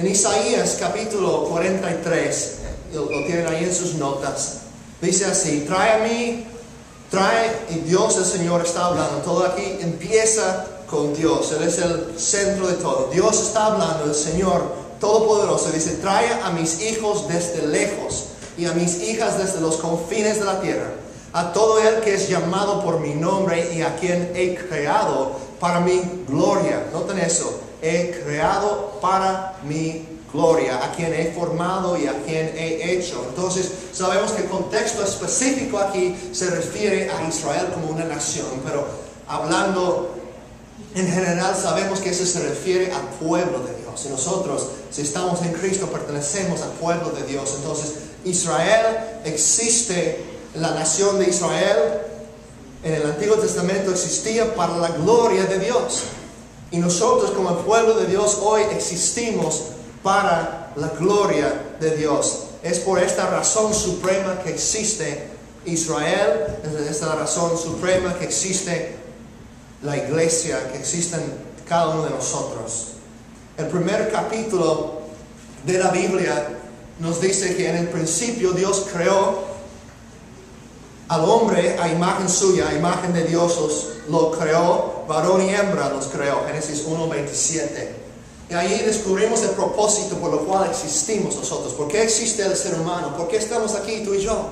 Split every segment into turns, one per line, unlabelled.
En Isaías capítulo 43, lo tienen ahí en sus notas, dice así: y Dios el Señor está hablando. Todo aquí empieza con Dios. Él es el centro de todo. Dios está hablando, el Señor Todopoderoso dice: trae a mis hijos desde lejos y a mis hijas desde los confines de la tierra, a todo el que es llamado por mi nombre y a quien he creado para mi gloria. Noten eso: he creado para mi gloria, a quien he formado y a quien he hecho. Entonces sabemos que el contexto específico aquí se refiere a Israel como una nación, pero hablando en general sabemos que eso se refiere al pueblo de Dios. Y nosotros, si estamos en Cristo, pertenecemos al pueblo de Dios. Entonces Israel existe, la nación de Israel en el Antiguo Testamento existía para la gloria de Dios. Y nosotros como el pueblo de Dios hoy existimos para la gloria de Dios. Es por esta razón suprema que existe Israel, es esta razón suprema que existe la iglesia, que existen cada uno de nosotros. El primer capítulo de la Biblia nos dice que en el principio Dios creó al hombre a imagen suya, a imagen de Dios lo creó, varón y hembra los creó. Génesis 1:27. Y ahí descubrimos el propósito por lo cual existimos nosotros. ¿Por qué existe el ser humano? ¿Por qué estamos aquí tú y yo?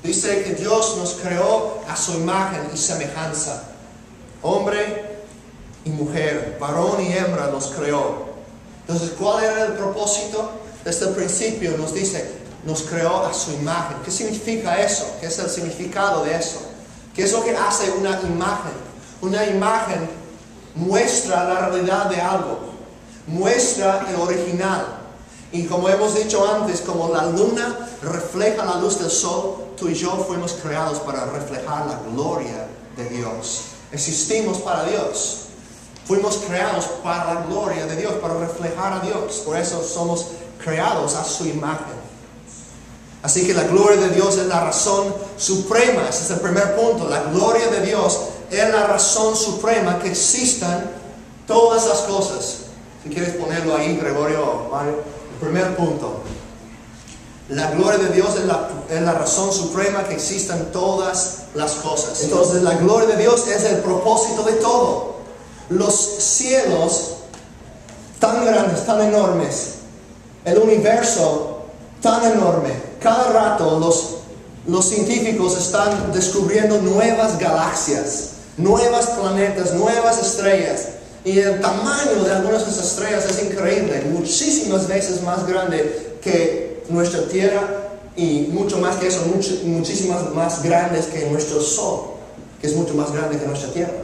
Dice que Dios nos creó a su imagen y semejanza. Hombre y mujer, varón y hembra los creó. Entonces, ¿cuál era el propósito? Desde el principio nos dice: nos creó a su imagen. ¿Qué significa eso? ¿Qué es el significado de eso? ¿Qué es lo que hace una imagen? Una imagen muestra la realidad de algo. Muestra el original. Y como hemos dicho antes, como la luna refleja la luz del sol, tú y yo fuimos creados para reflejar la gloria de Dios. Existimos para Dios. Fuimos creados para la gloria de Dios, para reflejar a Dios. Por eso somos creados a su imagen. Así que la gloria de Dios es la razón suprema. Ese es el primer punto. La gloria de Dios es la razón suprema que existan todas las cosas. Si quieres ponerlo ahí, Gregorio, Mario. El primer punto: la gloria de Dios es la razón suprema que existan todas las cosas. Entonces la gloria de Dios es el propósito de todo. Los cielos tan grandes, tan enormes, el universo tan enorme. Cada rato los científicos están descubriendo nuevas galaxias, nuevos planetas, nuevas estrellas. Y el tamaño de algunas de esas estrellas es increíble, muchísimas veces más grande que nuestra Tierra, y mucho más que eso, muchísimas más grandes que nuestro Sol, que es mucho más grande que nuestra Tierra.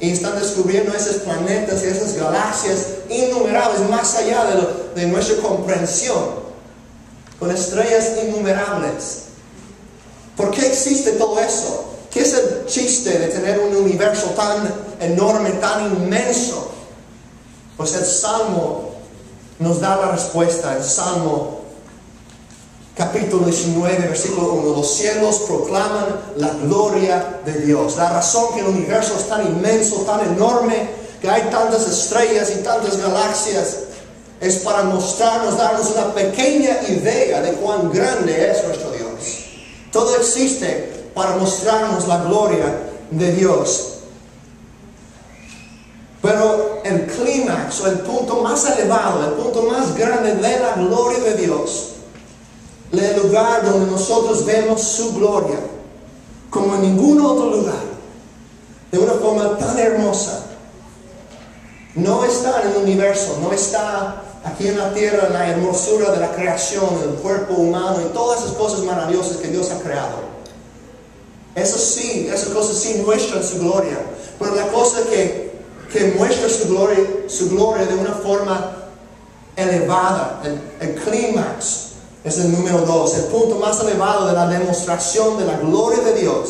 Y están descubriendo esos planetas y esas galaxias innumerables, más allá de nuestra comprensión, con estrellas innumerables. ¿Por qué existe todo eso? ¿Qué es el chiste de tener un universo tan enorme, tan inmenso? Pues el Salmo nos da la respuesta. El Salmo capítulo 19, versículo 1. Los cielos proclaman la gloria de Dios. La razón que el universo es tan inmenso, tan enorme, que hay tantas estrellas y tantas galaxias, es para mostrarnos, darnos una pequeña idea de cuán grande es nuestro Dios. Todo existe para mostrarnos la gloria de Dios. Pero el clímax, o el punto más elevado, el punto más grande de la gloria de Dios, el lugar donde nosotros vemos su gloria, como en ningún otro lugar, de una forma tan hermosa, no está en el universo, no está aquí en la tierra, en la hermosura de la creación, el cuerpo humano y todas esas cosas maravillosas que Dios ha creado. Eso sí, esas cosas sí muestran su gloria. Pero la cosa que muestra su gloria de una forma elevada, el clímax, es el número 2. El punto más elevado de la demostración de la gloria de Dios,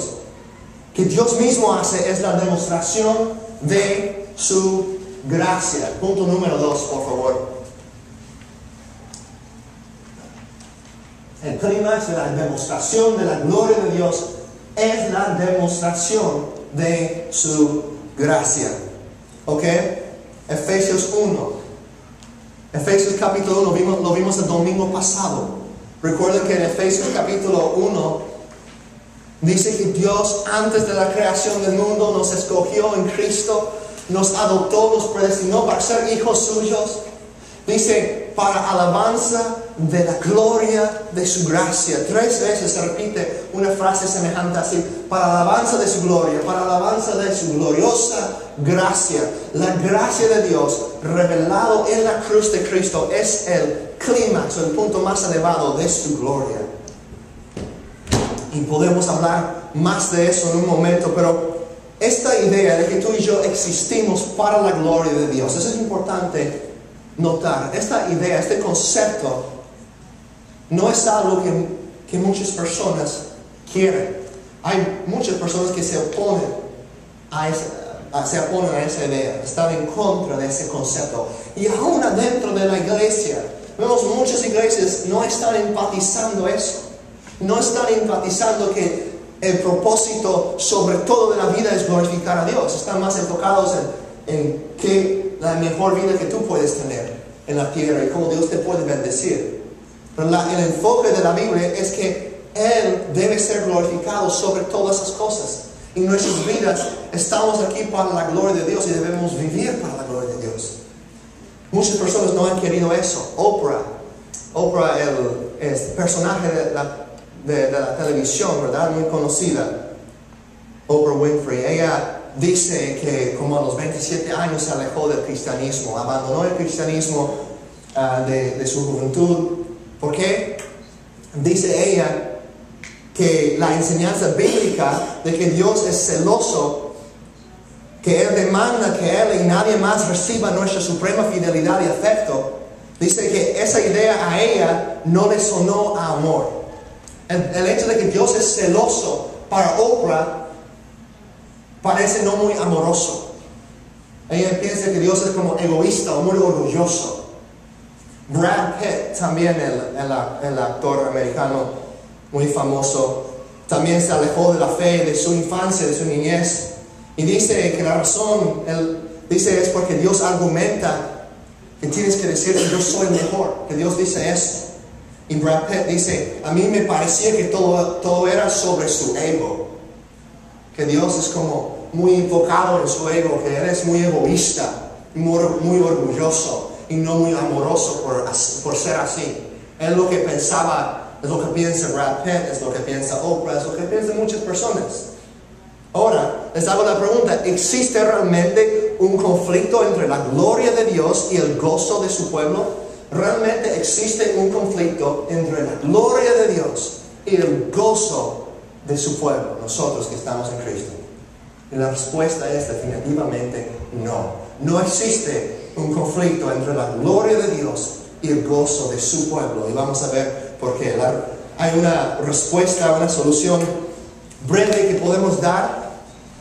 que Dios mismo hace, es la demostración de su gracia. Punto número 2, por favor. El clímax de la demostración de la gloria de Dios es la demostración de su gracia. ¿Ok? Efesios 1. Efesios capítulo 1 lo vimos el domingo pasado. Recuerden que en Efesios capítulo 1 dice que Dios antes de la creación del mundo nos escogió en Cristo, nos adoptó, nos predestinó para ser hijos suyos. Dice, para alabanza de la gloria de su gracia. 3 veces se repite una frase semejante así. Para alabanza de su gloria, para alabanza de su gloriosa gracia. La gracia de Dios revelado en la cruz de Cristo es el clímax, el punto más elevado de su gloria. Y podemos hablar más de eso en un momento, pero esta idea de que tú y yo existimos para la gloria de Dios, eso es importante notar. Esta idea, este concepto, no es algo que muchas personas quieren. Hay muchas personas que se oponen a esa idea, están en contra de ese concepto. Y aún adentro de la iglesia, vemos muchas iglesias no están enfatizando eso. No están enfatizando que el propósito sobre todo de la vida es glorificar a Dios. Están más enfocados en que la mejor vida que tú puedes tener en la tierra y cómo Dios te puede bendecir. Pero el enfoque de la Biblia es que Él debe ser glorificado sobre todas esas cosas. En nuestras vidas estamos aquí para la gloria de Dios y debemos vivir para la gloria de Dios. Muchas personas no han querido eso. Oprah, el personaje de la televisión, ¿verdad? Muy conocida. Oprah Winfrey. Ella dice que como a los 27 años se alejó del cristianismo, abandonó el cristianismo de su juventud. ¿Por qué? Dice ella que la enseñanza bíblica de que Dios es celoso, que Él demanda que Él y nadie más reciba nuestra suprema fidelidad y afecto, dice que esa idea a ella no le sonó a amor. El hecho de que Dios es celoso para Oprah parece no muy amoroso. Ella piensa que Dios es como egoísta o muy orgulloso. Brad Pitt, también el actor americano muy famoso, también se alejó de la fe de su infancia, de su niñez. Y dice que la razón, es porque Dios argumenta que tienes que decir que yo soy mejor, que Dios dice esto. Y Brad Pitt dice, a mí me parecía que todo era sobre su ego. Que Dios es como muy enfocado en su ego, que Él es muy egoísta, muy orgulloso y no muy amoroso por ser así. Es lo que pensaba, es lo que piensa Brad Pitt, es lo que piensa Oprah, es lo que piensan muchas personas. Ahora, les hago la pregunta, ¿existe realmente un conflicto entre la gloria de Dios y el gozo de su pueblo? ¿Realmente existe un conflicto entre la gloria de Dios y el gozo de su pueblo, nosotros que estamos en Cristo? Y la respuesta es definitivamente no. No existe un conflicto entre la gloria de Dios y el gozo de su pueblo. Y vamos a ver por qué. Hay una respuesta, una solución breve que podemos dar.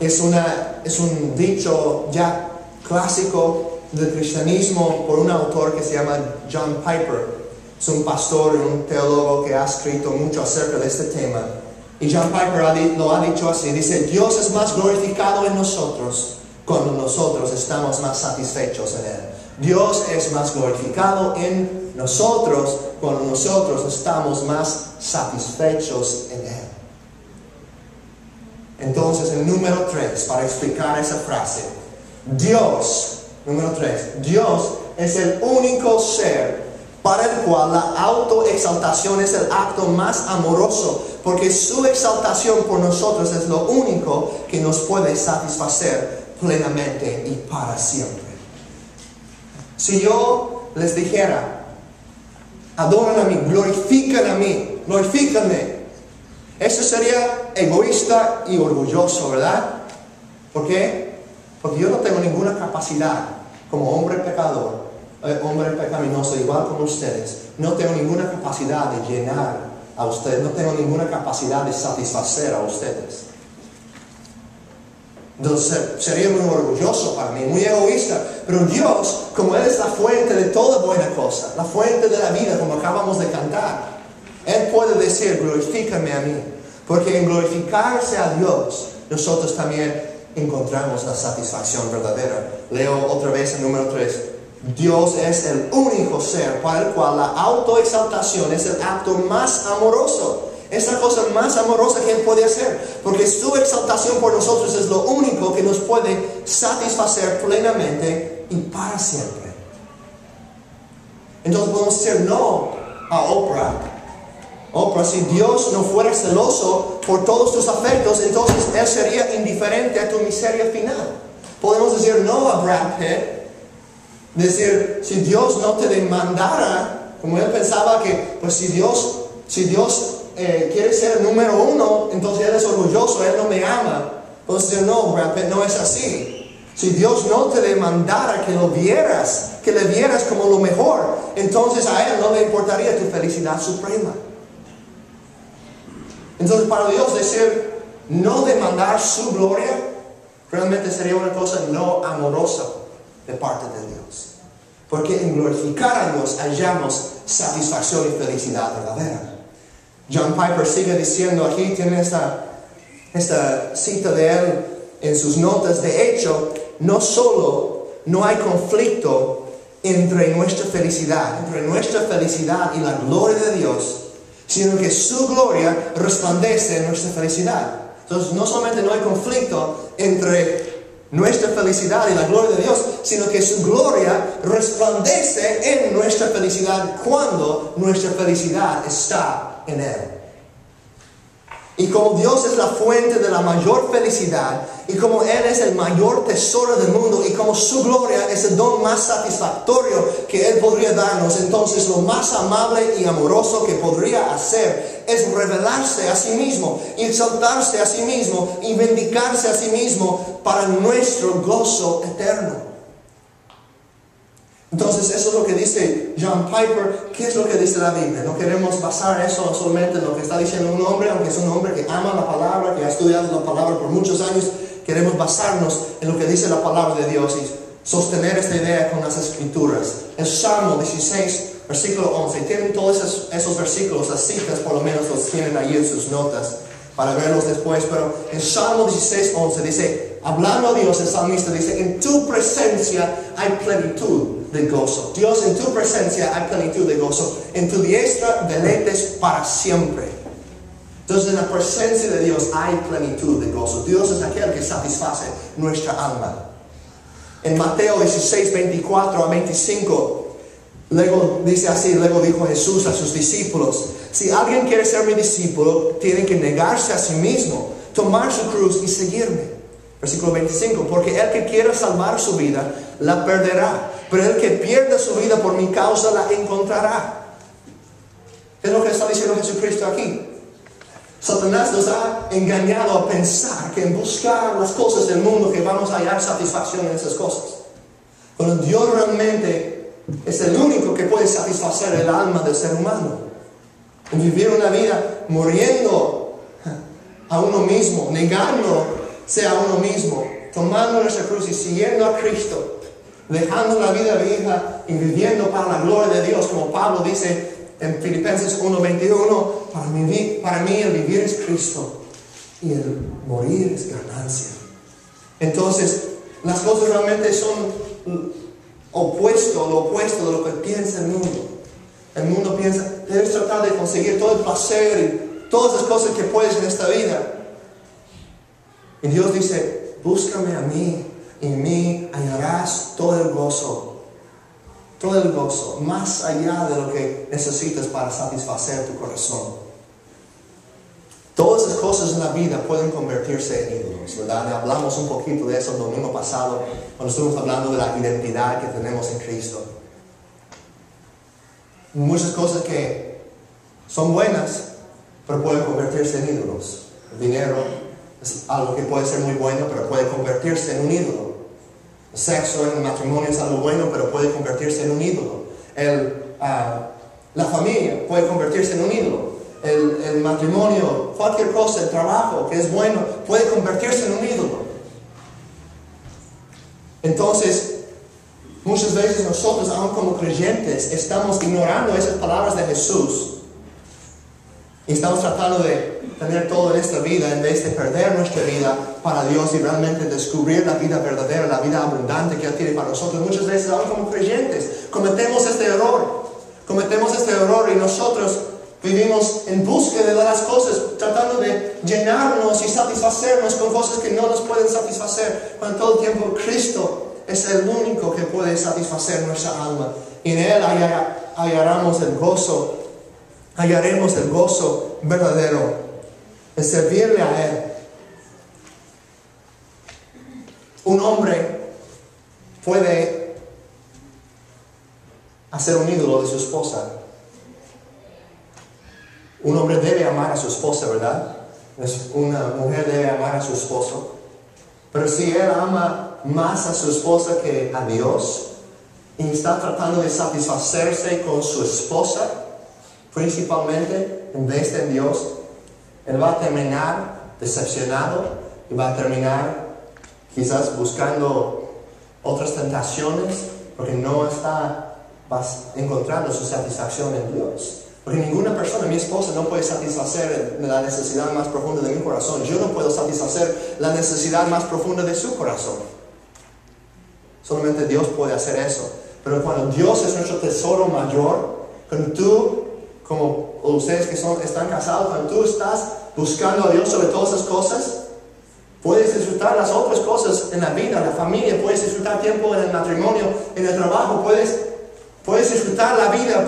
Es un dicho ya clásico del cristianismo por un autor que se llama John Piper. Es un pastor y un teólogo que ha escrito mucho acerca de este tema. Y John Piper lo ha dicho así. Dice, Dios es más glorificado en nosotros cuando nosotros estamos más satisfechos en Él. Dios es más glorificado en nosotros cuando nosotros estamos más satisfechos en Él. Entonces, el número 3, para explicar esa frase. Número 3. Dios es el único ser para el cual la autoexaltación es el acto más amoroso, porque su exaltación por nosotros es lo único que nos puede satisfacer plenamente y para siempre. Si yo les dijera, adoran a mí, glorifícanme, eso sería egoísta y orgulloso, ¿verdad? ¿Por qué? Porque yo no tengo ninguna capacidad como hombre pecador, hombre pecaminoso, igual como ustedes. No tengo ninguna capacidad de llenar a ustedes, no tengo ninguna capacidad de satisfacer a ustedes. Entonces sería muy orgulloso para mí, muy egoísta. Pero Dios, como Él es la fuente de toda buena cosa, la fuente de la vida, como acabamos de cantar, Él puede decir, glorifícame a mí. Porque en glorificarse a Dios, nosotros también encontramos la satisfacción verdadera. Leo otra vez el número 3. Dios es el único ser para el cual la autoexaltación es el acto más amoroso. Es la cosa más amorosa que Él puede hacer, porque su exaltación por nosotros es lo único que nos puede satisfacer plenamente y para siempre. Entonces podemos decir no a Oprah. Oprah, si Dios no fuera celoso por todos tus afectos, entonces Él sería indiferente a tu miseria final. Podemos decir no a Brad Pitt. Decir, si Dios no te demandara, como Él pensaba que, pues si Dios quiere ser el número uno, entonces Él es orgulloso, Él no me ama. Podemos decir, no, Brad Pitt, no es así. Si Dios no te demandara que lo vieras, que le vieras como lo mejor, entonces a Él no le importaría tu felicidad suprema. Entonces para Dios decir no demandar su gloria realmente sería una cosa no amorosa de parte de Dios. Porque en glorificar a Dios hallamos satisfacción y felicidad verdadera. John Piper sigue diciendo aquí, tiene esta cita de él en sus notas. De hecho, no solo no hay conflicto entre nuestra felicidad y la gloria de Dios, sino que su gloria resplandece en nuestra felicidad. Entonces, no solamente no hay conflicto entre nuestra felicidad y la gloria de Dios, sino que su gloria resplandece en nuestra felicidad cuando nuestra felicidad está en Él. Y como Dios es la fuente de la mayor felicidad, y como Él es el mayor tesoro del mundo, y como su gloria es el don más satisfactorio que Él podría darnos, entonces lo más amable y amoroso que podría hacer es revelarse a sí mismo, y exaltarse a sí mismo, y vindicarse a sí mismo para nuestro gozo eterno. Entonces eso es lo que dice John Piper. ¿Qué es lo que dice la Biblia? No queremos basar eso solamente en lo que está diciendo un hombre, aunque es un hombre que ama la palabra, que ha estudiado la palabra por muchos años. Queremos basarnos en lo que dice la palabra de Dios y sostener esta idea con las escrituras. El Salmo 16, versículo 11. Tienen todos esos versículos, las citas por lo menos los tienen ahí en sus notas para verlos después. Pero en Salmo 16, 11 dice, hablando a Dios, el salmista dice, en tu presencia hay plenitud de gozo. Dios, en tu presencia hay plenitud de gozo. En tu diestra deleites para siempre. Entonces en la presencia de Dios hay plenitud de gozo. Dios es aquel que satisface nuestra alma. En Mateo 16, 24 a 25, luego dice así, luego dijo Jesús a sus discípulos, si alguien quiere ser mi discípulo, tiene que negarse a sí mismo, tomar su cruz y seguirme. Versículo 25, porque el que quiera salvar su vida, la perderá, pero el que pierda su vida por mi causa, la encontrará. ¿Qué es lo que está diciendo Jesucristo aquí? Satanás nos ha engañado a pensar que en buscar las cosas del mundo que vamos a hallar satisfacción en esas cosas. Cuando Dios realmente es el único que puede satisfacer el alma del ser humano. En vivir una vida muriendo a uno mismo, negándose a uno mismo, tomando nuestra cruz y siguiendo a Cristo, dejando la vida vieja y viviendo para la gloria de Dios, como Pablo dice en Filipenses 1:21, para mí el vivir es Cristo y el morir es ganancia. Entonces, las cosas realmente son lo opuesto de lo que piensa el mundo. El mundo piensa, debes tratar de conseguir todo el placer y todas las cosas que puedes en esta vida. Y Dios dice, búscame a mí, y en mí hallarás todo el gozo, más allá de lo que necesitas para satisfacer tu corazón. Todas esas cosas en la vida pueden convertirse en ídolos, ¿verdad? Hablamos un poquito de eso el domingo pasado, cuando estuvimos hablando de la identidad que tenemos en Cristo. Muchas cosas que son buenas, pero pueden convertirse en ídolos. El dinero es algo que puede ser muy bueno, pero puede convertirse en un ídolo. El sexo en el matrimonio es algo bueno, pero puede convertirse en un ídolo. La familia puede convertirse en un ídolo. El matrimonio, cualquier cosa, el trabajo que es bueno, puede convertirse en un ídolo. Entonces, muchas veces nosotros, aun como creyentes, estamos ignorando esas palabras de Jesús. Y estamos tratando de tener todo en esta vida en vez de perder nuestra vida para Dios y realmente descubrir la vida verdadera, la vida abundante que Él tiene para nosotros. Muchas veces, aún como creyentes, cometemos este error. Cometemos este error y nosotros vivimos en búsqueda de las cosas, tratando de llenarnos y satisfacernos con cosas que no nos pueden satisfacer, cuando todo el tiempo Cristo es el único que puede satisfacer nuestra alma. Y en Él hallaremos el gozo verdadero de servirle a Él. Un hombre puede hacer un ídolo de su esposa. Un hombre debe amar a su esposa, ¿verdad? Una mujer debe amar a su esposo. Pero si él ama más a su esposa que a Dios y está tratando de satisfacerse con su esposa, principalmente en vez de en Dios, él va a terminar decepcionado y va a terminar quizás buscando otras tentaciones porque no está encontrando su satisfacción en Dios. Porque ninguna persona, mi esposa, no puede satisfacer la necesidad más profunda de mi corazón. Yo no puedo satisfacer la necesidad más profunda de su corazón. Solamente Dios puede hacer eso. Pero cuando Dios es nuestro tesoro mayor, cuando tú, como ustedes que están casados, cuando tú estás buscando a Dios sobre todas esas cosas, puedes disfrutar las otras cosas en la vida, en la familia, puedes disfrutar tiempo en el matrimonio, en el trabajo, puedes disfrutar la vida,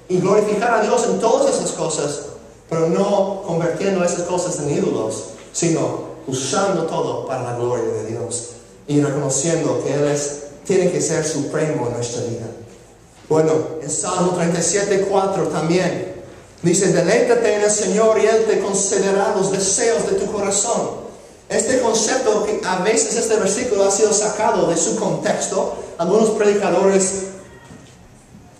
y glorificar a Dios en todas esas cosas, pero no convirtiendo esas cosas en ídolos, sino usando todo para la gloria de Dios y reconociendo que Él tiene que ser supremo en nuestra vida. Bueno, en Salmo 37:4 también dice: deleítate en el Señor y Él te concederá los deseos de tu corazón. Este concepto, que a veces este versículo ha sido sacado de su contexto, algunos predicadores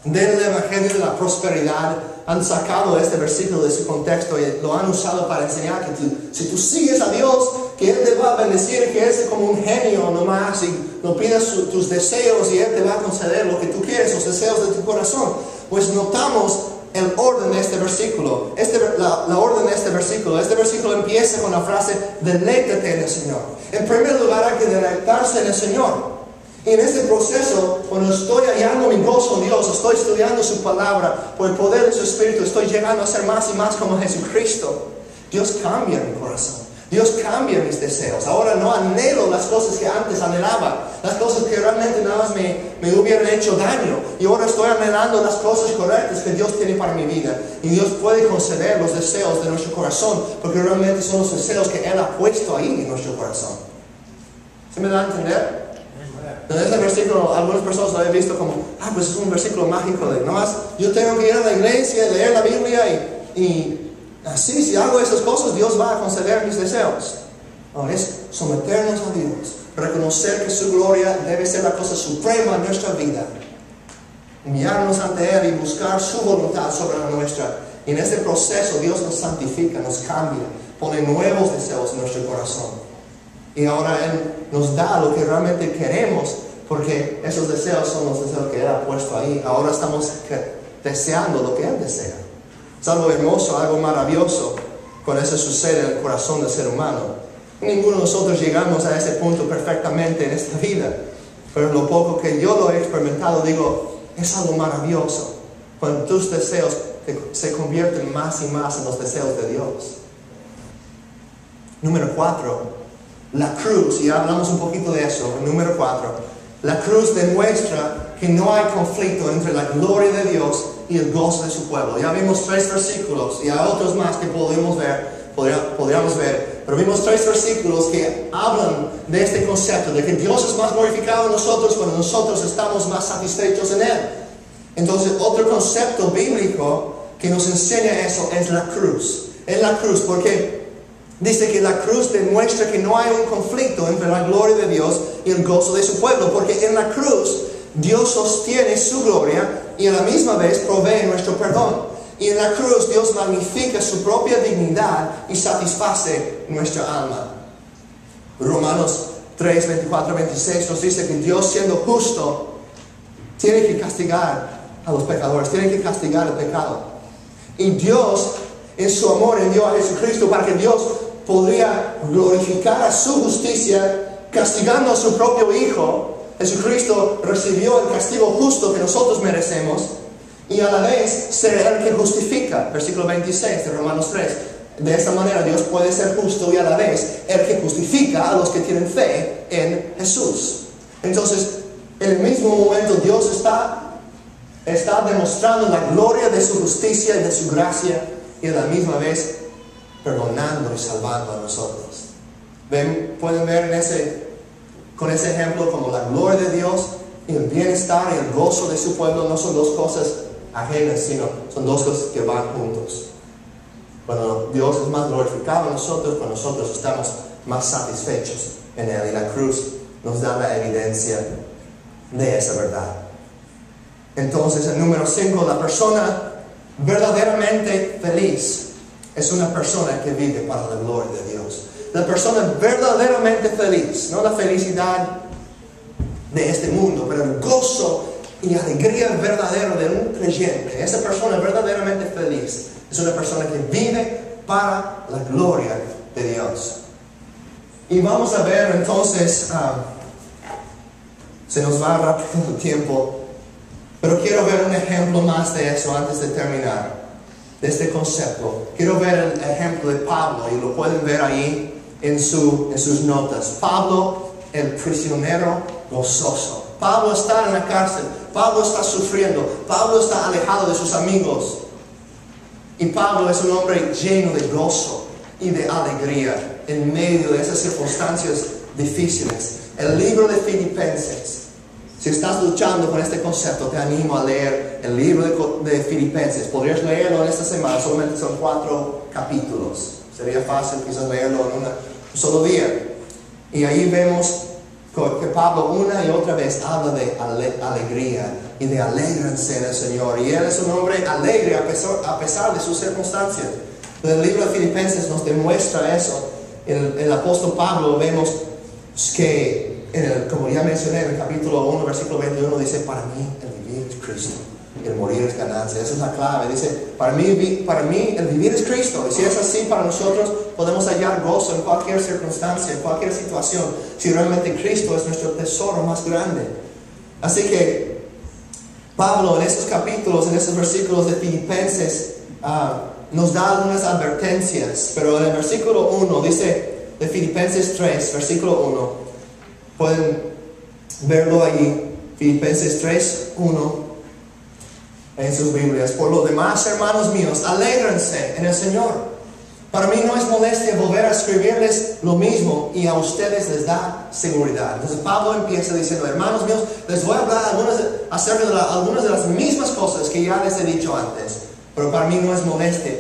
del Evangelio de la Prosperidad han sacado este versículo de su contexto y lo han usado para enseñar que si tú sigues a Dios, que Él te va a bendecir, que Él es como un genio nomás y no pidas tus deseos y Él te va a conceder lo que tú quieres, los deseos de tu corazón. Pues notamos el orden de este versículo, la orden de este versículo empieza con la frase: deleítate en el Señor. En primer lugar hay que deleitarse en el Señor. Y en este proceso, cuando estoy hallando mi gozo en Dios, estoy estudiando su palabra, por el poder de su Espíritu, estoy llegando a ser más y más como Jesucristo. Dios cambia mi corazón. Dios cambia mis deseos. Ahora no anhelo las cosas que antes anhelaba, las cosas que realmente nada más me hubieran hecho daño. Y ahora estoy anhelando las cosas correctas que Dios tiene para mi vida. Y Dios puede conceder los deseos de nuestro corazón, porque realmente son los deseos que Él ha puesto ahí en nuestro corazón. ¿Se me da a entender? En este versículo, algunas personas lo han visto como: pues es un versículo mágico de no más, yo tengo que ir a la iglesia, leer la Biblia y así, si hago esas cosas, Dios va a conceder mis deseos. No, es someternos a Dios, reconocer que su gloria debe ser la cosa suprema en nuestra vida, humillarnos ante Él y buscar su voluntad sobre la nuestra. Y en este proceso Dios nos santifica, nos cambia, pone nuevos deseos en nuestro corazón. Y ahora Él nos da lo que realmente queremos, porque esos deseos son los deseos que Él ha puesto ahí. Ahora estamos deseando lo que Él desea. Es algo hermoso, algo maravilloso cuando eso sucede en el corazón del ser humano. Ninguno de nosotros llegamos a ese punto perfectamente en esta vida, pero lo poco que yo lo he experimentado, digo, es algo maravilloso cuando tus deseos se convierten más y más en los deseos de Dios. Número 4. La cruz, y hablamos un poquito de eso, el número 4. La cruz demuestra que no hay conflicto entre la gloria de Dios y el gozo de su pueblo. Ya vimos 3 versículos, y hay otros más que podríamos ver, pero vimos 3 versículos que hablan de este concepto, de que Dios es más glorificado en nosotros cuando nosotros estamos más satisfechos en Él. Entonces, otro concepto bíblico que nos enseña eso es la cruz. Es la cruz, porque dice que la cruz demuestra que no hay un conflicto entre la gloria de Dios y el gozo de su pueblo, porque en la cruz Dios sostiene su gloria y a la misma vez provee nuestro perdón. Y en la cruz Dios magnifica su propia dignidad y satisface nuestra alma. Romanos 3, 24, 26 nos dice que Dios, siendo justo, tiene que castigar a los pecadores, tiene que castigar el pecado. Y Dios, en su amor, envió a Jesucristo para que Dios podría glorificar a su justicia castigando a su propio Hijo. Jesucristo recibió el castigo justo que nosotros merecemos y a la vez ser el que justifica. Versículo 26 de Romanos 3. De esta manera Dios puede ser justo y a la vez el que justifica a los que tienen fe en Jesús. Entonces, en el mismo momento Dios está demostrando la gloria de su justicia y de su gracia y a la misma vez perdonando y salvando a nosotros. Pueden ver con ese ejemplo como la gloria de Dios y el bienestar y el gozo de su pueblo no son dos cosas ajenas, sino son dos cosas que van juntos. Cuando Dios es más glorificado en nosotros, cuando nosotros estamos más satisfechos en Él, y la cruz nos da la evidencia de esa verdad. Entonces, el número 5, la persona verdaderamente feliz es una persona que vive para la gloria de Dios. La persona verdaderamente feliz, no la felicidad de este mundo, pero el gozo y alegría verdadero de un creyente. Esa persona verdaderamente feliz es una persona que vive para la gloria de Dios. Y vamos a ver entonces, se nos va rápido el tiempo, pero quiero ver un ejemplo más de eso antes de terminar, de este concepto. Quiero ver el ejemplo de Pablo y lo pueden ver ahí en sus notas. Pablo, el prisionero gozoso. Pablo está en la cárcel, Pablo está sufriendo, Pablo está alejado de sus amigos. Y Pablo es un hombre lleno de gozo y de alegría en medio de esas circunstancias difíciles. El libro de Filipenses. Si estás luchando con este concepto, te animo a leer el libro de Filipenses. Podrías leerlo en esta semana, solamente son 4 capítulos. Sería fácil quizás leerlo en un solo día. Y ahí vemos que Pablo una y otra vez habla de alegría y de alégrense en el Señor. Y él es un hombre alegre a pesar de sus circunstancias. El libro de Filipenses nos demuestra eso. En el apóstol Pablo vemos que, como ya mencioné en el capítulo 1, versículo 21, dice: para mí el vivir es Cristo y el morir es ganancia. Esa es la clave. Dice: para mí el vivir es Cristo. Y si es así para nosotros, podemos hallar gozo en cualquier circunstancia, en cualquier situación, si realmente Cristo es nuestro tesoro más grande. Así que Pablo en esos capítulos, en esos versículos de Filipenses, nos da algunas advertencias. Pero en el versículo 1 dice, de Filipenses 3, versículo 1, pueden verlo allí, Filipenses 3, 1, en sus Biblias. Por lo demás, hermanos míos, alégrense en el Señor. Para mí no es molestia volver a escribirles lo mismo y a ustedes les da seguridad. Entonces Pablo empieza diciendo: hermanos míos, les voy a hablar acerca de algunas de las mismas cosas que ya les he dicho antes. Pero para mí no es molestia,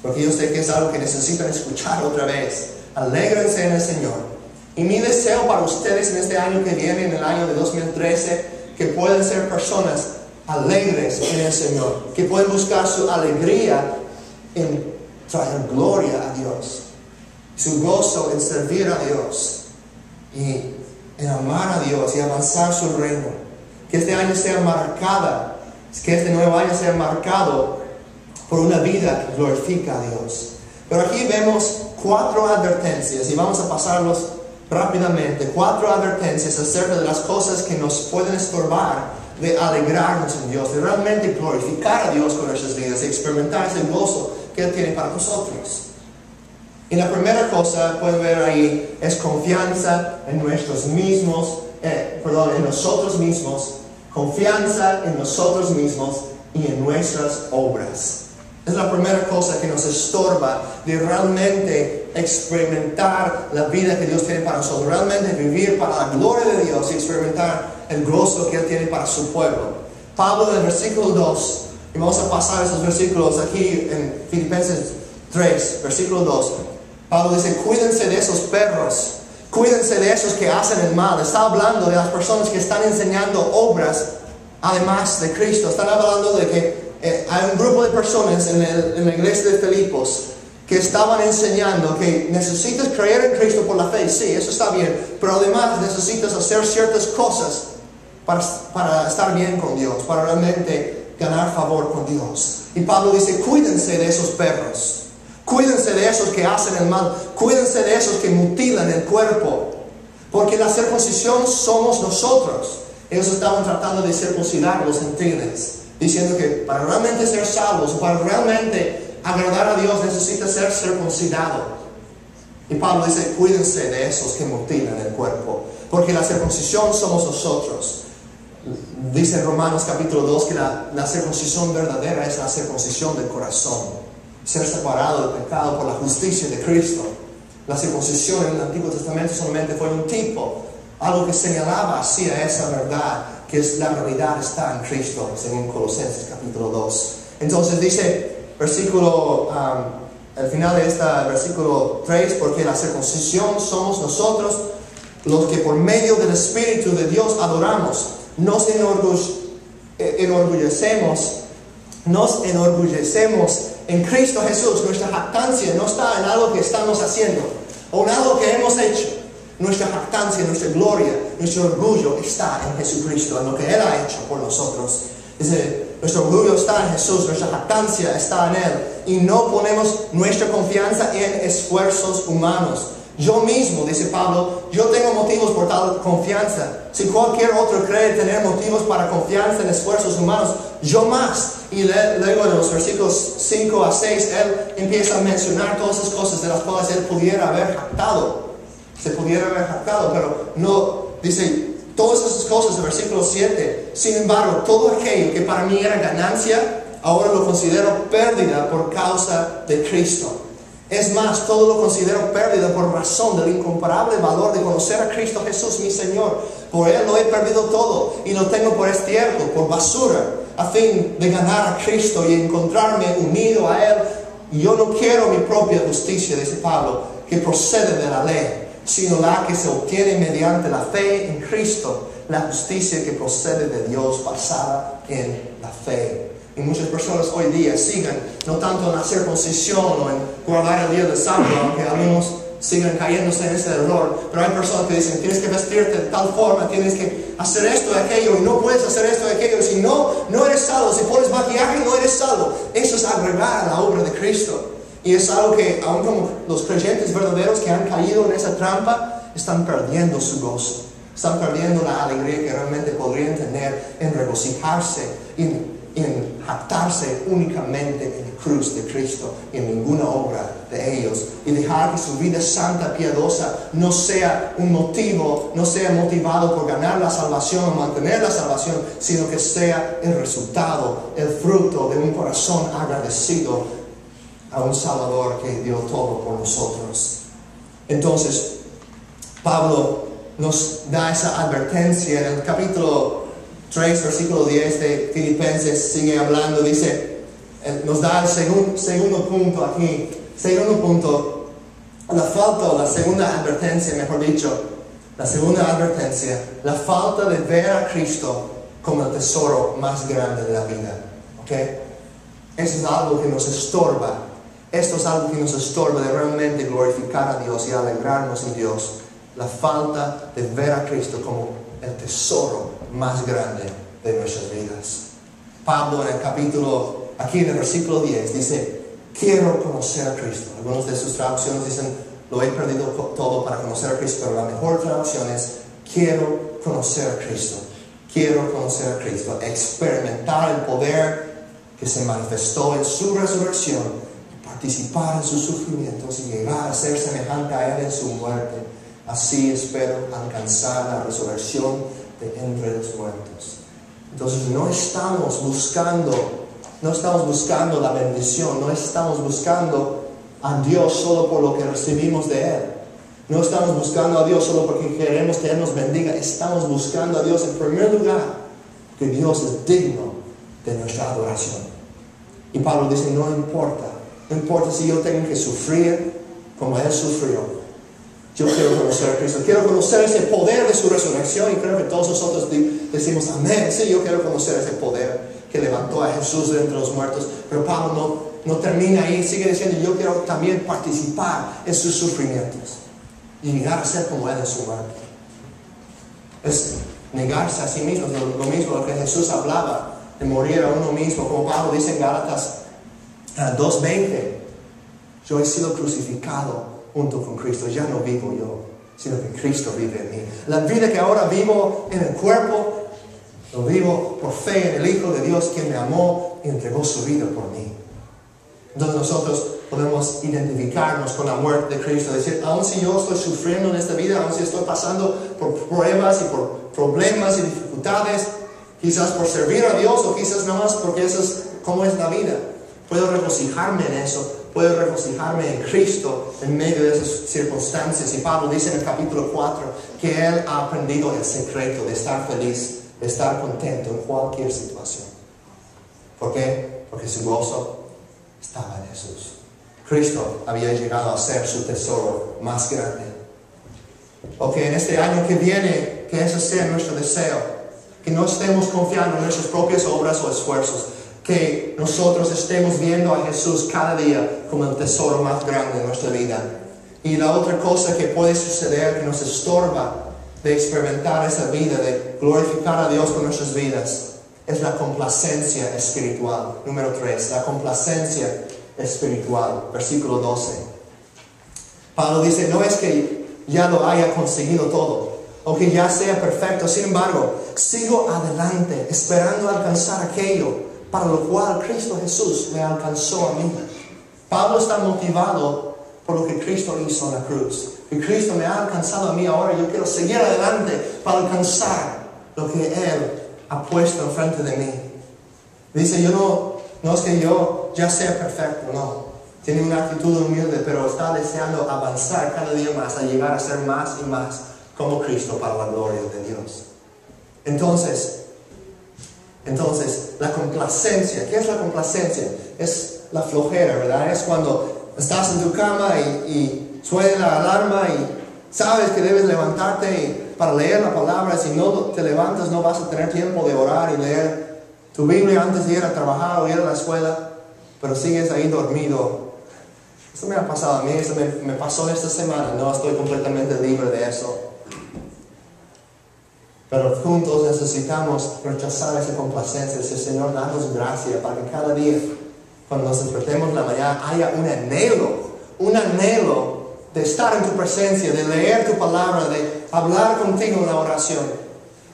porque yo sé que es algo que necesitan escuchar otra vez. Alégrense en el Señor. Y mi deseo para ustedes en este año que viene, en el año de 2013, que puedan ser personas alegres en el Señor, que pueden buscar su alegría en traer gloria a Dios, su gozo en servir a Dios y en amar a Dios y avanzar su reino. Que este año sea marcada, que este nuevo año sea marcado por una vida que glorifica a Dios. Pero aquí vemos 4 advertencias y vamos a pasarlos rápidamente. 4 advertencias acerca de las cosas que nos pueden estorbar de alegrarnos en Dios, de realmente glorificar a Dios con nuestras vidas y experimentar ese gozo que Él tiene para nosotros. Y la primera cosa, pueden ver ahí, es confianza en nosotros mismos, confianza en nosotros mismos y en nuestras obras. Es la primera cosa que nos estorba de realmente experimentar la vida que Dios tiene para nosotros, realmente vivir para la gloria de Dios y experimentar el gozo que Él tiene para su pueblo. Pablo en el versículo 2, y vamos a pasar esos versículos aquí en Filipenses 3, versículo 2. Pablo dice: cuídense de esos perros, cuídense de esos que hacen el mal. Está hablando de las personas que están enseñando obras además de Cristo. Están hablando de que hay un grupo de personas en la iglesia de Filipos que estaban enseñando que necesitas creer en Cristo por la fe. Sí, eso está bien, pero además necesitas hacer ciertas cosas para estar bien con Dios, para realmente ganar favor con Dios. Y Pablo dice: cuídense de esos perros, Cuídense de esos que hacen el mal. Cuídense de esos que mutilan el cuerpo. Porque la circuncisión somos nosotros. Ellos estaban tratando de circuncidar a los gentiles, diciendo que para realmente ser salvos, o para realmente agradar a Dios, necesita ser circuncidado. Y Pablo dice, cuídense de esos que mutilan el cuerpo. Porque la circuncisión somos nosotros. Dice en Romanos capítulo 2 que la circuncisión verdadera es la circuncisión del corazón. Ser separado del pecado por la justicia de Cristo. La circuncisión en el Antiguo Testamento solamente fue un tipo, algo que señalaba hacia esa verdad, que es la realidad está en Cristo, según Colosenses capítulo 2. Entonces dice, al final de este versículo 3, porque la circuncisión somos nosotros, los que por medio del Espíritu de Dios adoramos, nos enorgullecemos en Cristo Jesús. Nuestra jactancia no está en algo que estamos haciendo o en algo que hemos hecho. Nuestra jactancia, nuestra gloria, nuestro orgullo está en Jesucristo, en lo que Él ha hecho por nosotros. Dice, nuestro orgullo está en Jesús, nuestra jactancia está en Él, y no ponemos nuestra confianza en esfuerzos humanos. Yo mismo, dice Pablo, yo tengo motivos por tal confianza. Si cualquier otro cree tener motivos para confianza en esfuerzos humanos, yo más. Y luego en los versículos 5 a 6, él empieza a mencionar todas esas cosas de las cuales él pudiera haber jactado. Se pudiera haber jactado, pero no, dice todas esas cosas, el versículo 7. Sin embargo, todo aquello que para mí era ganancia, ahora lo considero pérdida por causa de Cristo. Es más, todo lo considero pérdida por razón del incomparable valor de conocer a Cristo Jesús, mi Señor. Por Él lo he perdido todo y lo tengo por estiércol, por basura, a fin de ganar a Cristo y encontrarme unido a Él. Y yo no quiero mi propia justicia, dice Pablo, que procede de la ley, sino la que se obtiene mediante la fe en Cristo, la justicia que procede de Dios basada en la fe. Y muchas personas hoy día siguen no tanto en la circuncisión o en guardar el día de sábado, aunque algunos siguen cayéndose en ese error, pero hay personas que dicen, tienes que vestirte de tal forma, tienes que hacer esto y aquello, y no puedes hacer esto y aquello, si no eres salvo. Si pones maquillaje, no eres salvo. Eso es agregar a la obra de Cristo. Y es algo que, aun como los creyentes verdaderos que han caído en esa trampa, están perdiendo su gozo. Están perdiendo la alegría que realmente podrían tener en regocijarse, en jactarse únicamente en la cruz de Cristo y en ninguna obra de ellos, y dejar que su vida santa, piadosa, no sea un motivo, no sea motivado por ganar la salvación o mantener la salvación, sino que sea el resultado, el fruto de un corazón agradecido a un Salvador que dio todo por nosotros. Entonces, Pablo nos da esa advertencia en el capítulo 3, versículo 10 de Filipenses. Sigue hablando, dice, nos da el segundo punto aquí. Segundo punto, la segunda advertencia, mejor dicho, la segunda advertencia, la falta de ver a Cristo como el tesoro más grande de la vida. ¿Ok? Eso es algo que nos estorba. Esto es algo que nos estorba de realmente glorificar a Dios y alegrarnos en Dios. La falta de ver a Cristo como el tesoro más grande de nuestras vidas. Pablo aquí en el versículo 10 dice, quiero conocer a Cristo. Algunas de sus traducciones dicen, lo he perdido todo para conocer a Cristo, pero la mejor traducción es, quiero conocer a Cristo. Quiero conocer a Cristo, experimentar el poder que se manifestó en su resurrección, participar en sus sufrimientos y llegar a ser semejante a Él en su muerte. Así espero alcanzar la resurrección de entre los muertos. Entonces no estamos buscando la bendición, no estamos buscando a Dios solo por lo que recibimos de Él. No estamos buscando a Dios solo porque queremos que Él nos bendiga. Estamos buscando a Dios en primer lugar, que Dios es digno de nuestra adoración. Y Pablo dice, no importa si yo tengo que sufrir como Él sufrió. Yo quiero conocer a Cristo, quiero conocer ese poder de su resurrección, y creo que todos nosotros decimos amén. Sí, yo quiero conocer ese poder que levantó a Jesús de entre los muertos. Pero Pablo no termina ahí, sigue diciendo, yo quiero también participar en sus sufrimientos y llegar a ser como Él en su muerte. Es negarse a sí mismo, lo mismo lo que Jesús hablaba, de morir a uno mismo, como Pablo dice en Gálatas 2:20. Yo he sido crucificado junto con Cristo. Ya no vivo yo, sino que Cristo vive en mí. La vida que ahora vivo en el cuerpo, lo vivo por fe en el Hijo de Dios, quien me amó y entregó su vida por mí. Entonces nosotros podemos identificarnos con la muerte de Cristo, decir, aun si yo estoy sufriendo en esta vida, aun si estoy pasando por pruebas y por problemas y dificultades, quizás por servir a Dios o quizás nada más porque eso es como es la vida, puedo regocijarme en eso, puedo regocijarme en Cristo en medio de esas circunstancias. Y Pablo dice en el capítulo 4 que él ha aprendido el secreto de estar feliz, de estar contento en cualquier situación. ¿Por qué? Porque su gozo estaba en Jesús. Cristo había llegado a ser su tesoro más grande. Ok, en este año que viene, que ese sea nuestro deseo, que no estemos confiando en nuestras propias obras o esfuerzos, que nosotros estemos viendo a Jesús cada día como el tesoro más grande de nuestra vida. Y la otra cosa que puede suceder que nos estorba de experimentar esa vida, de glorificar a Dios con nuestras vidas, es la complacencia espiritual. Número 3, la complacencia espiritual. Versículo 12. Pablo dice, no es que ya lo haya conseguido todo, o que ya sea perfecto. Sin embargo, sigo adelante, esperando alcanzar aquello para lo cual Cristo Jesús me alcanzó a mí. Pablo está motivado por lo que Cristo hizo en la cruz. Y Cristo me ha alcanzado a mí ahora. Yo quiero seguir adelante para alcanzar lo que Él ha puesto enfrente de mí. Dice, no es que yo ya sea perfecto, no. Tiene una actitud humilde, pero está deseando avanzar cada día más, a llegar a ser más y más como Cristo para la gloria de Dios. Entonces, la complacencia. ¿Qué es la complacencia? Es la flojera, ¿verdad? Es cuando estás en tu cama y suena la alarma y sabes que debes levantarte para leer la palabra. Si no te levantas, no vas a tener tiempo de orar y leer tu Biblia antes de ir a trabajar o ir a la escuela, pero sigues ahí dormido. Eso me ha pasado a mí, eso me pasó esta semana. No estoy completamente libre de eso. Pero juntos necesitamos rechazar esa complacencia. Decir, Señor, danos gracia para que cada día, cuando nos despertemos en la mañana, haya un anhelo de estar en tu presencia, de leer tu palabra, de hablar contigo en la oración.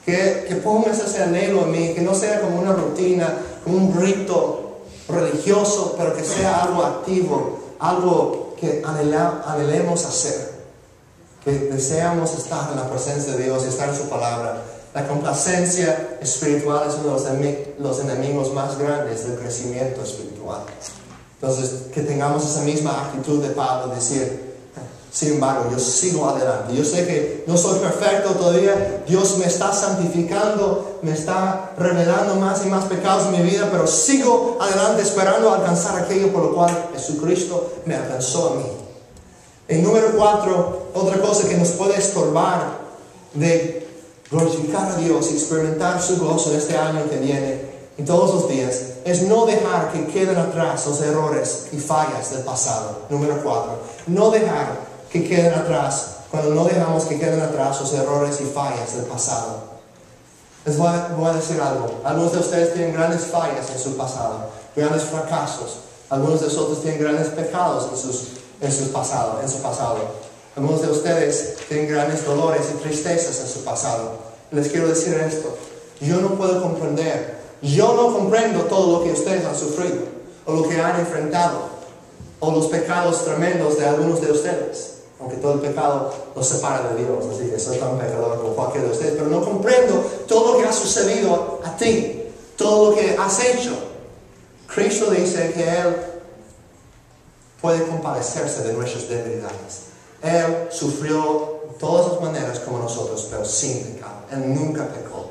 Que pongas ese anhelo en mí, que no sea como una rutina, como un rito religioso, pero que sea algo activo, algo que anhelemos hacer. Que deseamos estar en la presencia de Dios y estar en su palabra. La complacencia espiritual es uno de los enemigos más grandes del crecimiento espiritual. Entonces, que tengamos esa misma actitud de Pablo, decir, sin embargo, yo sigo adelante. Yo sé que no soy perfecto todavía. Dios me está santificando, me está revelando más y más pecados en mi vida, pero sigo adelante esperando alcanzar aquello por lo cual Jesucristo me alcanzó a mí. En número 4, otra cosa que nos puede estorbar de glorificar a Dios y experimentar su gozo este año que viene y todos los días, es no dejar que queden atrás los errores y fallas del pasado. Número 4, no dejar que queden atrás, cuando no dejamos que queden atrás los errores y fallas del pasado. Les voy a decir algo. Algunos de ustedes tienen grandes fallas en su pasado, grandes fracasos. Algunos de nosotros tienen grandes pecados en su pasado. Algunos de ustedes tienen grandes dolores y tristezas en su pasado. Les quiero decir esto. Yo no comprendo todo lo que ustedes han sufrido, o lo que han enfrentado, o los pecados tremendos de algunos de ustedes. Aunque todo el pecado nos separa de Dios, así que soy tan pecador como cualquiera de ustedes. Pero no comprendo todo lo que ha sucedido a ti, todo lo que has hecho. Cristo dice que Él puede compadecerse de nuestras debilidades. Él sufrió de todas las maneras como nosotros, pero sin pecado. Él nunca pecó.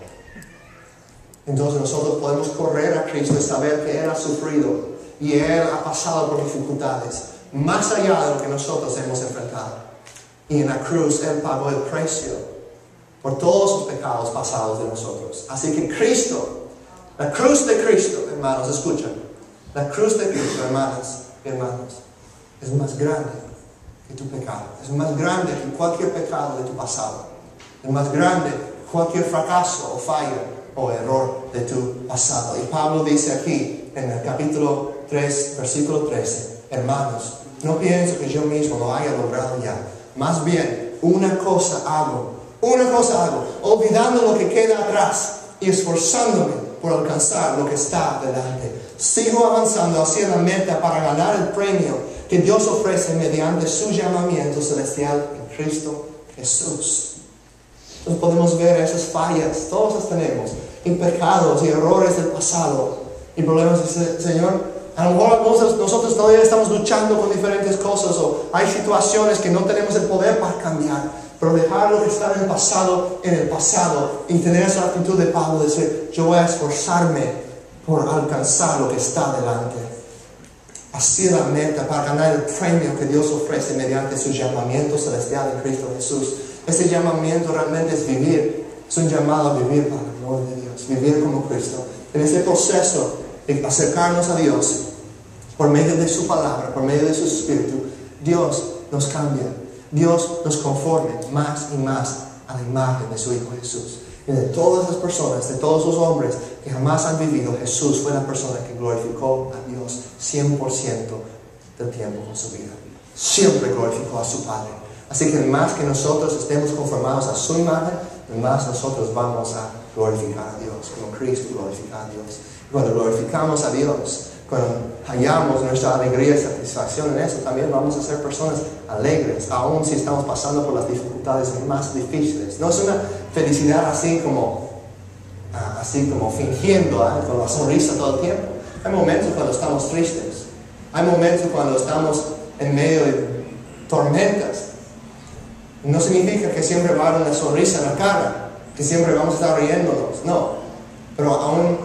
Entonces nosotros podemos correr a Cristo y saber que Él ha sufrido y Él ha pasado por dificultades más allá de lo que nosotros hemos enfrentado. Y en la cruz Él pagó el precio por todos los pecados pasados de nosotros. Así que Cristo, la cruz de Cristo, hermanos, escuchen, la cruz de Cristo, hermanas y hermanos, es más grande que tu pecado. Es más grande que cualquier pecado de tu pasado. Es más grande que cualquier fracaso o falla o error de tu pasado. Y Pablo dice aquí en el capítulo 3, versículo 13, hermanos, no pienso que yo mismo lo haya logrado ya. Más bien, una cosa hago, olvidando lo que queda atrás y esforzándome por alcanzar lo que está delante. Sigo avanzando hacia la meta para ganar el premio que Dios ofrece mediante su llamamiento celestial en Cristo Jesús. Entonces podemos ver esas fallas, todos las tenemos, y pecados y errores del pasado y problemas. Señor, a lo mejor nosotros todavía estamos luchando con diferentes cosas, o hay situaciones que no tenemos el poder para cambiar, pero dejar lo que está en el pasado y tener esa actitud de Pablo, de decir, yo voy a esforzarme por alcanzar lo que está delante, hacia la meta para ganar el premio que Dios ofrece mediante su llamamiento celestial en Cristo Jesús. Ese llamamiento realmente es vivir, es un llamado a vivir para la gloria de Dios, vivir como Cristo. En ese proceso de acercarnos a Dios por medio de su palabra, por medio de su Espíritu, Dios nos cambia, Dios nos conforme más y más a la imagen de su Hijo Jesús. Y de todas las personas, de todos los hombres que jamás han vivido, Jesús fue la persona que glorificó a Dios 100% del tiempo con su vida. Siempre glorificó a su Padre. Así que más que nosotros estemos conformados a su imagen, más nosotros vamos a glorificar a Dios, como Cristo glorifica a Dios. Cuando glorificamos a Dios, cuando hallamos nuestra alegría y satisfacción en eso, también vamos a ser personas alegres, aun si estamos pasando por las dificultades más difíciles. No es una felicidad así como fingiendo, con la sonrisa todo el tiempo. Hay momentos cuando estamos tristes, hay momentos cuando estamos en medio de tormentas. No significa que siempre va a haber una sonrisa en la cara, que siempre vamos a estar riéndonos, no. Pero aún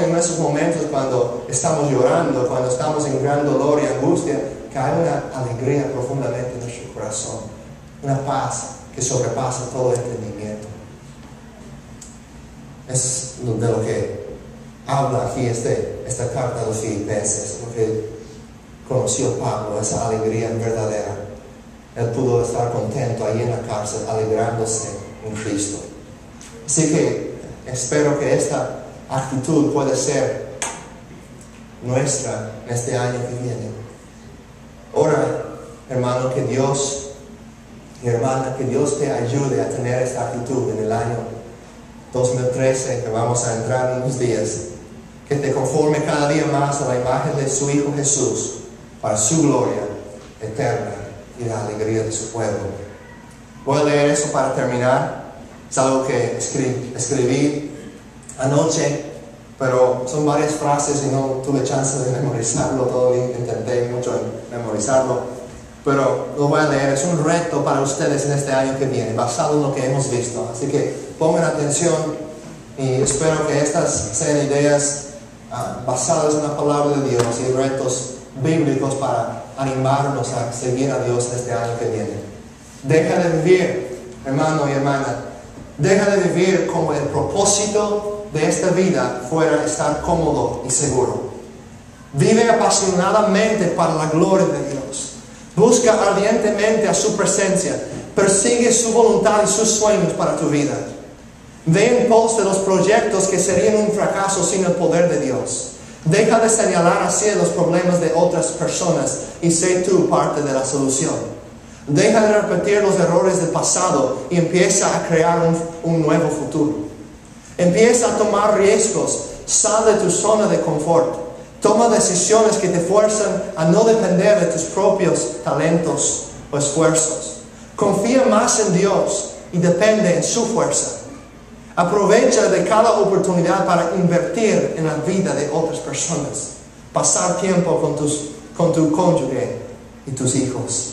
en esos momentos cuando estamos llorando, cuando estamos en gran dolor y angustia, que hay una alegría profundamente en nuestro corazón, una paz que sobrepasa todo entendimiento. Es de lo que habla aquí esta carta a los Filipenses, lo que conoció Pablo, esa alegría verdadera. Él pudo estar contento ahí en la cárcel, alegrándose en Cristo. Así que espero que esta actitud pueda ser nuestra en este año que viene. Ora, hermano, que Dios, mi hermana, que Dios te ayude a tener esta actitud en el año 2013, que vamos a entrar en unos días, que te conforme cada día más a la imagen de su Hijo Jesús, para su gloria eterna y la alegría de su pueblo. Voy a leer eso para terminar. Es algo que escribí anoche, pero son varias frases y no tuve chance de memorizarlo todo. Intenté mucho en memorizarlo, pero lo voy a leer. Es un reto para ustedes en este año que viene, basado en lo que hemos visto. Así que pongan atención y espero que estas sean ideas basadas en la palabra de Dios y retos bíblicos para animarnos a seguir a Dios este año que viene. Deja de vivir, hermano y hermana, deja de vivir como el propósito de esta vida fuera estar cómodo y seguro. Vive apasionadamente para la gloria de Dios. Busca ardientemente a su presencia. Persigue su voluntad y sus sueños para tu vida. Ve en pos de los proyectos que serían un fracaso sin el poder de Dios. Deja de señalar hacia los problemas de otras personas y sé tú parte de la solución. Deja de repetir los errores del pasado y empieza a crear un nuevo futuro. Empieza a tomar riesgos. Sal de tu zona de confort. Toma decisiones que te fuerzan a no depender de tus propios talentos o esfuerzos. Confía más en Dios y depende en su fuerza. Aprovecha de cada oportunidad para invertir en la vida de otras personas. Pasar tiempo con tu cónyuge y tus hijos.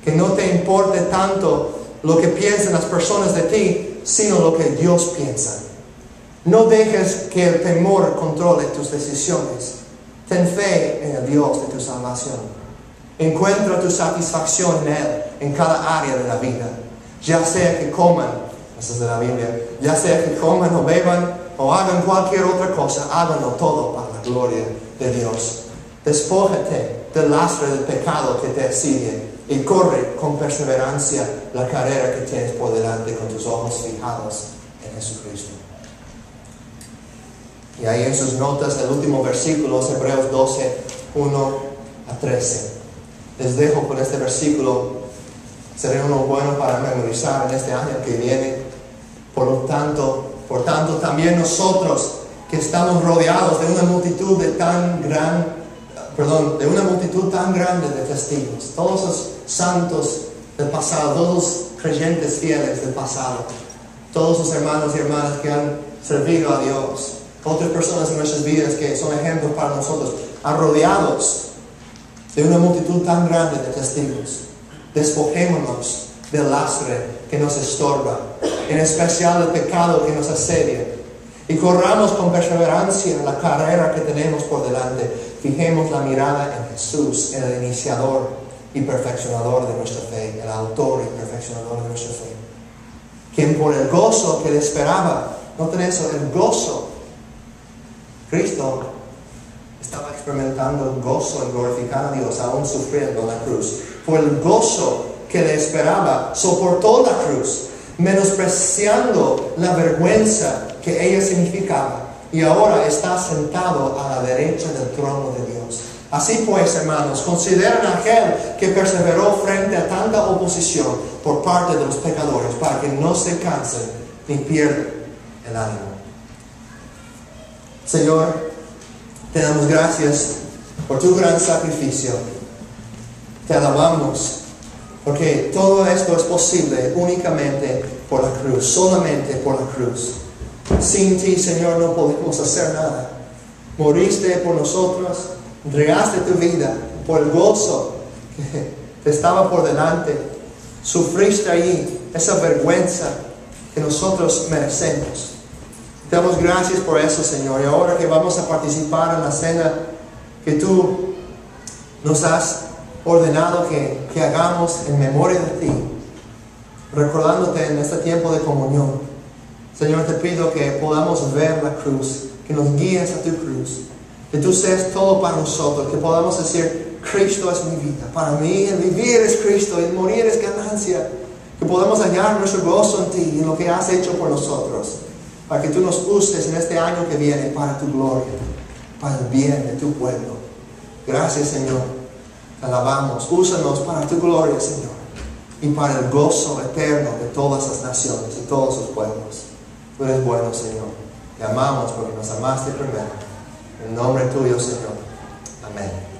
Que no te importe tanto lo que piensan las personas de ti, sino lo que Dios piensa. No dejes que el temor controle tus decisiones. Ten fe en el Dios de tu salvación. Encuentra tu satisfacción en Él en cada área de la vida. Ya sea que coman, eso es de la Biblia, ya sea que coman o beban o hagan cualquier otra cosa, háganlo todo para la gloria de Dios. Despójate del lastre del pecado que te asidia y corre con perseverancia la carrera que tienes por delante con tus ojos fijados en Jesucristo. Y ahí en sus notas, el último versículo es Hebreos 12, 1 a 13. Les dejo con este versículo. Será uno bueno para memorizar en este año que viene. Por tanto, también nosotros que estamos rodeados de una multitud de una multitud tan grande de testigos, todos los santos del pasado, todos los creyentes fieles del pasado, todos los hermanos y hermanas que han servido a Dios, otras personas en nuestras vidas que son ejemplos para nosotros, rodeados de una multitud tan grande de testigos. Despojémonos del lastre que nos estorba, en especial del pecado que nos asedia, y corramos con perseverancia la carrera que tenemos por delante. Fijemos la mirada en Jesús, el iniciador y perfeccionador de nuestra fe, el autor y perfeccionador de nuestra fe, quien por el gozo que le esperaba, noten eso, el gozo, Cristo estaba experimentando el gozo en glorificar a Dios, aún sufriendo la cruz. Por el gozo que le esperaba, soportó la cruz, menospreciando la vergüenza que ella significaba, y ahora está sentado a la derecha del trono de Dios. Así pues, hermanos, consideren a aquel que perseveró frente a tanta oposición por parte de los pecadores, para que no se cansen ni pierdan el ánimo. Señor, te damos gracias por tu gran sacrificio. Te alabamos porque todo esto es posible únicamente por la cruz, solamente por la cruz. Sin ti, Señor, no podemos hacer nada. Moriste por nosotros, entregaste tu vida por el gozo que te estaba por delante. Sufriste allí esa vergüenza que nosotros merecemos. Te damos gracias por eso, Señor. Y ahora que vamos a participar en la cena que tú nos has ordenado que hagamos en memoria de ti, recordándote en este tiempo de comunión, Señor, te pido que podamos ver la cruz, que nos guíes a tu cruz, que tú seas todo para nosotros, que podamos decir, Cristo es mi vida. Para mí el vivir es Cristo, el morir es ganancia. Que podamos hallar nuestro gozo en ti y en lo que has hecho por nosotros, para que tú nos uses en este año que viene para tu gloria, para el bien de tu pueblo. Gracias, Señor. Te alabamos. Úsanos para tu gloria, Señor, y para el gozo eterno de todas las naciones y todos los pueblos. Tú eres bueno, Señor. Te amamos porque nos amaste primero. En nombre tuyo, Señor. Amén.